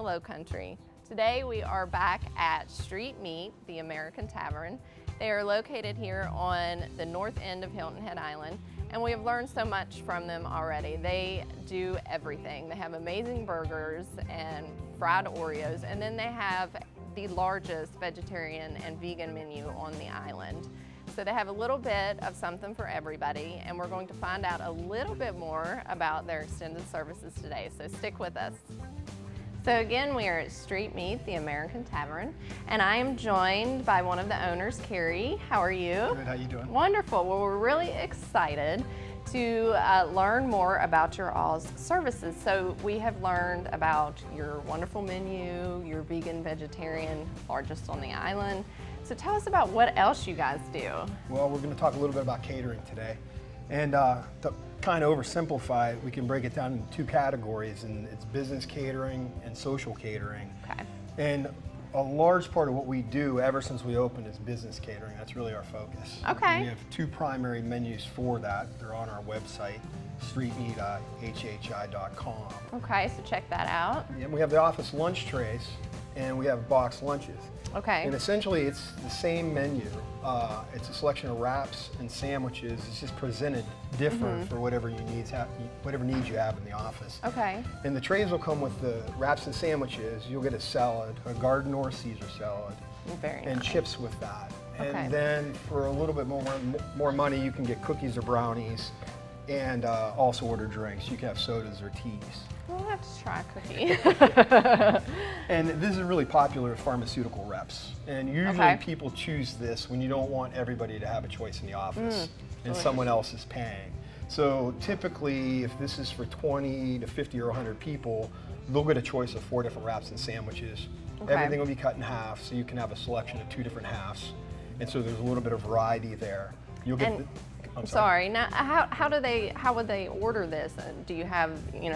Lowcountry. Today we are back at Street Meat, the American Tavern. They are located here on the north end of Hilton Head Island, and we have learned so much from them already. They do everything. They have amazing burgers and fried Oreos, and then they have the largest vegetarian and vegan menu on the island. So they have a little bit of something for everybody, and we're going to find out a little bit more about their extended services today, so stick with us. So again, we are at Street Meat, the American Tavern, and I am joined by one of the owners, Carrie. How are you? Good, how you doing? Wonderful. Well, we're really excited to learn more about your all's services. So we have learned about your wonderful menu, your vegan, vegetarian, largest on the island. So tell us about what else you guys do. Well, we're going to talk a little bit about catering today. And to kind of oversimplify it, we can break it down into two categories, and it's business catering and social catering. Okay. And a large part of what we do ever since we opened is business catering. That's really our focus. Okay. We have two primary menus for that. They're on our website, streetmeat.WHHI.com. Okay, so check that out. And we have the office lunch trays, and we have boxed lunches. Okay. And essentially, it's the same menu. It's a selection of wraps and sandwiches. It's just presented different for whatever needs you have in the office. Okay. And the trays will come with the wraps and sandwiches. You'll get a salad, a garden or Caesar salad, Very and nice. chips with that. Okay. And then for a little bit more money, you can get cookies or brownies, and also order drinks. You can have sodas or teas. We'll have to try a cookie. And this is really popular with pharmaceutical reps. And usually people choose this when you don't want everybody to have a choice in the office and someone else is paying. So typically, if this is for 20 to 50 or 100 people, they'll get a choice of 4 different wraps and sandwiches. Okay. Everything will be cut in half, so you can have a selection of 2 different halves. And so there's a little bit of variety there. You'll get I'm sorry. Now, how would they order this? Do you have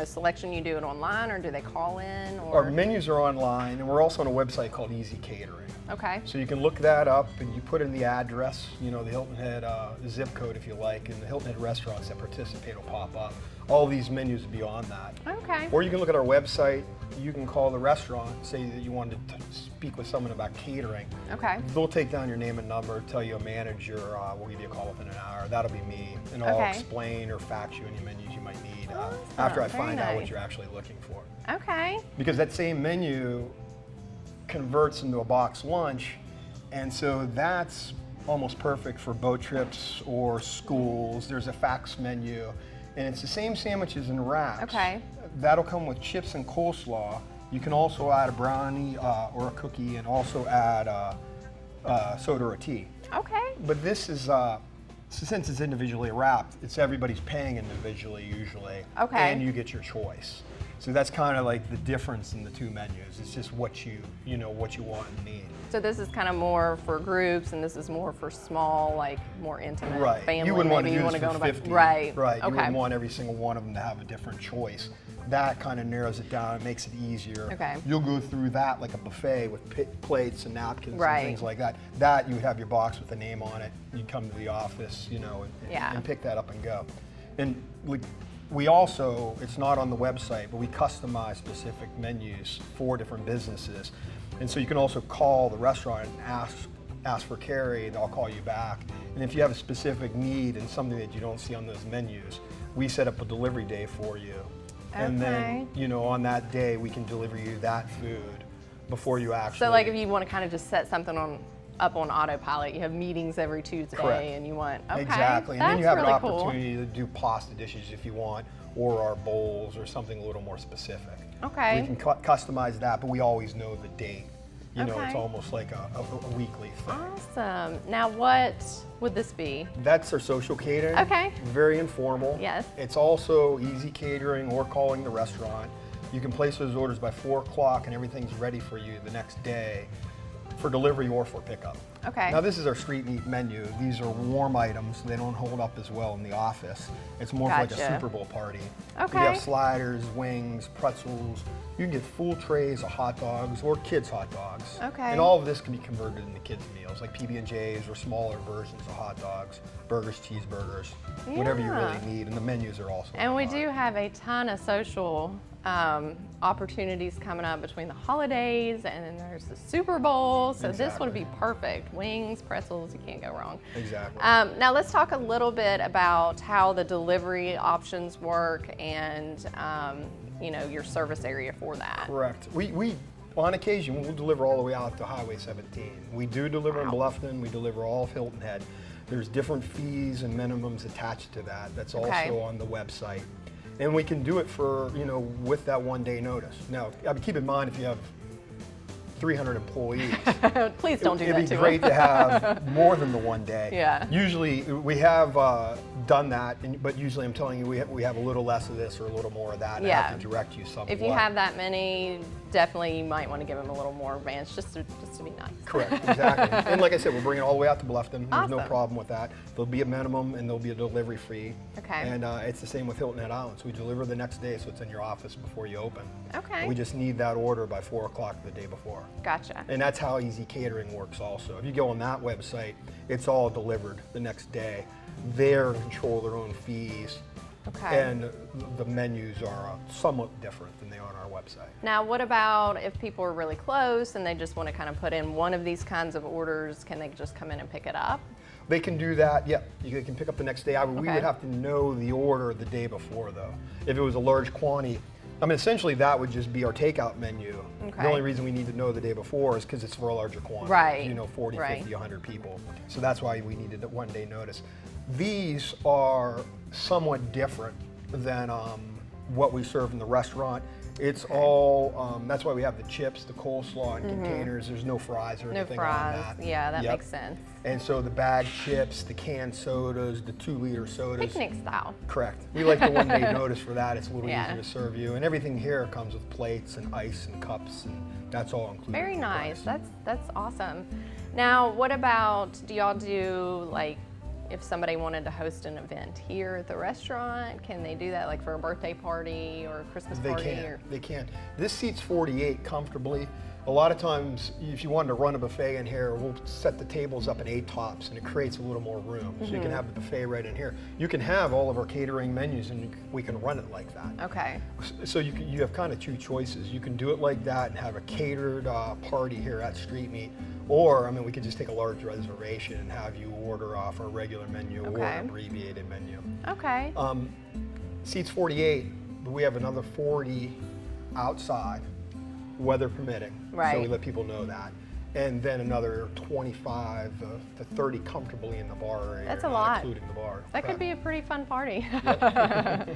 selection? You do it online, or do they call in? Or? Our menus are online, and we're also on a website called Easy Catering. Okay. So you can look that up, and you put in the address, the Hilton Head zip code if you like, and the Hilton Head restaurants that participate will pop up. All these menus will be on that. Okay. Or you can look at our website. You can call the restaurant, say that you wanted to speak with someone about catering. Okay. They'll take down your name and number, tell you a manager, we'll give you a call within an hour. That'll be me, and I'll explain or fax you any menus you might need after I find out what you're actually looking for. Okay. Because that same menu converts into a box lunch, and so that's almost perfect for boat trips or schools. There's a fax menu, and it's the same sandwiches and wraps. Okay. That'll come with chips and coleslaw. You can also add a brownie or a cookie, and also add soda or tea. Okay. But this is, since it's individually wrapped, it's everybody's paying individually usually. Okay. And you get your choice. So that's kind of like the difference in the two menus. It's just what you want and need. So this is kind of more for groups, and this is more for small, like more intimate family. You wouldn't want to Maybe do you this want to for go 50. Right. Right. You Okay. wouldn't want every single one of them to have a different choice. That kind of narrows it down and makes it easier. Okay. You'll go through that like a buffet with plates and napkins Right. and things like that. That you would have your box with the name on it. You'd come to the office, and pick that up and go. And we also, it's not on the website, but we customize specific menus for different businesses. And so you can also call the restaurant and ask for Carrie, and they'll call you back. And if you have a specific need and something that you don't see on those menus, we set up a delivery day for you. Okay. And then, on that day, we can deliver you that food before you actually. So like if you want to kind of just set something up on autopilot, you have meetings every Tuesday. Correct. And you want, Exactly. And that's then you have really an cool. opportunity to do pasta dishes if you want, or our bowls, or something a little more specific. Okay. We can customize that, but we always know the date. It's Okay. almost like a weekly thing. Awesome. Now what would this be? That's our social catering. Okay. Very informal. Yes. It's also easy catering or calling the restaurant. You can place those orders by 4 o'clock and everything's ready for you the next day for delivery or for pickup. Okay. Now this is our street meat menu. These are warm items. They don't hold up as well in the office. It's more of like a Super Bowl party. Okay. We have sliders, wings, pretzels. You can get full trays of hot dogs or kids hot dogs. Okay. And all of this can be converted into kids meals like PB&Js or smaller versions of hot dogs, burgers, cheeseburgers, whatever you really need. And the menus are also And we do have a ton of social opportunities coming up between the holidays, and then there's the Super Bowl, so this would be perfect. Wings, pretzels, you can't go wrong. Exactly. Now let's talk a little bit about how the delivery options work and you know, your service area for that. Correct. We on occasion, we'll deliver all the way out to Highway 17. We do deliver in Bluffton, we deliver all of Hilton Head. There's different fees and minimums attached to that. That's also on the website. And we can do it for, you know, with that 1-day notice. Now, keep in mind if you have 300 employees. Please don't do that to them. It'd be great to have more than the 1 day. Yeah. Usually, we have done that, but usually I'm telling you we have a little less of this or a little more of that. And I have to direct you somewhat. If you have that many, definitely you might want to give them a little more advance just to be nice. Correct, exactly. And like I said, we're bringing it all the way out to Bluffton. There's no problem with that. There'll be a minimum and there'll be a delivery fee. Okay. And it's the same with Hilton Head Island. So we deliver the next day, so it's in your office before you open. Okay. We just need that order by 4 o'clock the day before. Gotcha. And that's how Easy Catering works also. If you go on that website, it's all delivered the next day. They're in control of their own fees. Okay. And the menus are somewhat different than they are on our website. Now, what about if people are really close and they just want to kind of put in one of these kinds of orders? Can they just come in and pick it up? They can do that, yeah. You can pick up the next day. We would have to know the order the day before, though. If it was a large quantity, I mean, essentially that would just be our takeout menu. The only reason we need to know the day before is because it's for a larger quantity. Right. You know, 40, 50, 100 people. So that's why we needed a 1-day notice. These are somewhat different than what we serve in the restaurant. It's all, that's why we have the chips, the coleslaw in containers. There's no fries or anything on that. Yeah, that makes sense. And so the bag chips, the canned sodas, the 2-liter sodas. Picnic style. Correct. We like the 1-day notice for that. It's a little easier to serve you. And everything here comes with plates and ice and cups, and that's all included. Very nice. That's awesome. Now, what about, do y'all do, like, if somebody wanted to host an event here at the restaurant, can they do that, like for a birthday party or a Christmas party? They can. This seats 48 comfortably. A lot of times, if you wanted to run a buffet in here, we'll set the tables up at 8 tops, and it creates a little more room. So you can have the buffet right in here. You can have all of our catering menus, and we can run it like that. Okay. So you have kind of 2 choices. You can do it like that and have a catered party here at Street Meat, or I mean, we could just take a large reservation and have you order off our regular menu or an abbreviated menu. Okay. Seats 48, but we have another 40 outside, weather permitting. Right. So we let people know that. And then another 25 to 30 comfortably in the bar area. That's a lot. Including the bar. That could be a pretty fun party. Yep.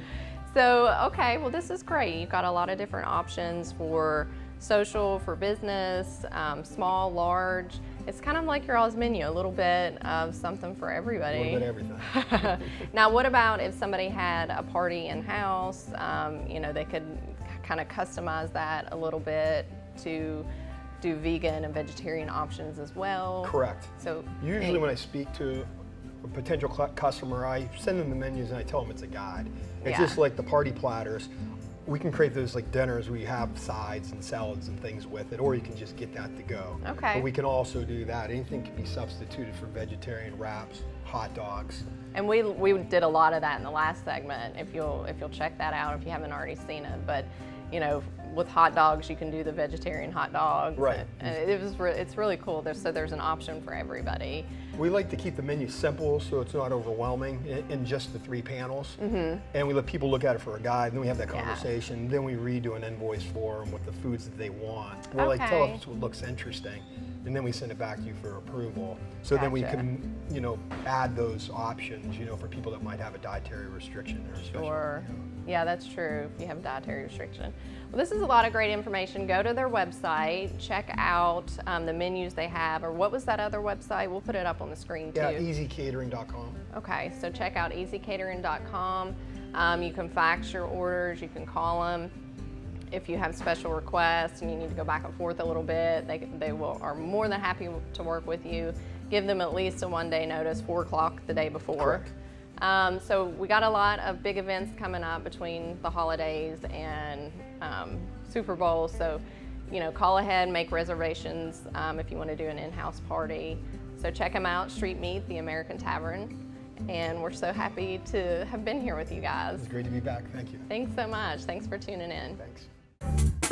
So, okay, well this is great. You've got a lot of different options for social, for business, small, large. It's kind of like your all's menu, a little bit of something for everybody. A little bit of everything. Now, what about if somebody had a party in-house? You know, they could kind of customize that a little bit to do vegan and vegetarian options as well. Correct. So usually when I speak to a potential customer, I send them the menus and I tell them it's a guide. It's just like the party platters. We can create those like dinners where you have sides and salads and things with it, or you can just get that to go. Okay. But we can also do that. Anything can be substituted for vegetarian wraps, hot dogs. And we did a lot of that in the last segment. If you'll check that out if you haven't already seen it, but you know, with hot dogs, you can do the vegetarian hot dogs. Right. And it's really cool. There's an option for everybody. We like to keep the menu simple so it's not overwhelming in just the 3 panels. And we let people look at it for a guide, then we have that conversation, then we redo an invoice for them with the foods that they want. We're like, tell us what looks interesting, and then we send it back to you for approval. So then we can, you know, add those options, you know, for people that might have a dietary restriction or Sure. Yeah, that's true, if you have a dietary restriction. Well, this is a lot of great information. Go to their website, check out the menus they have, or what was that other website? We'll put it up on the screen too. Yeah, easycatering.com. Okay, so check out easycatering.com. You can fax your orders, you can call them. If you have special requests and you need to go back and forth a little bit, they are more than happy to work with you. Give them at least a 1-day notice, 4 o'clock the day before. Correct. So we got a lot of big events coming up between the holidays and Super Bowl. So, you know, call ahead, make reservations if you want to do an in-house party. So check them out, Street Meat, the American Tavern. and we're so happy to have been here with you guys. It's great to be back. Thank you. Thanks so much. Thanks for tuning in. Thanks.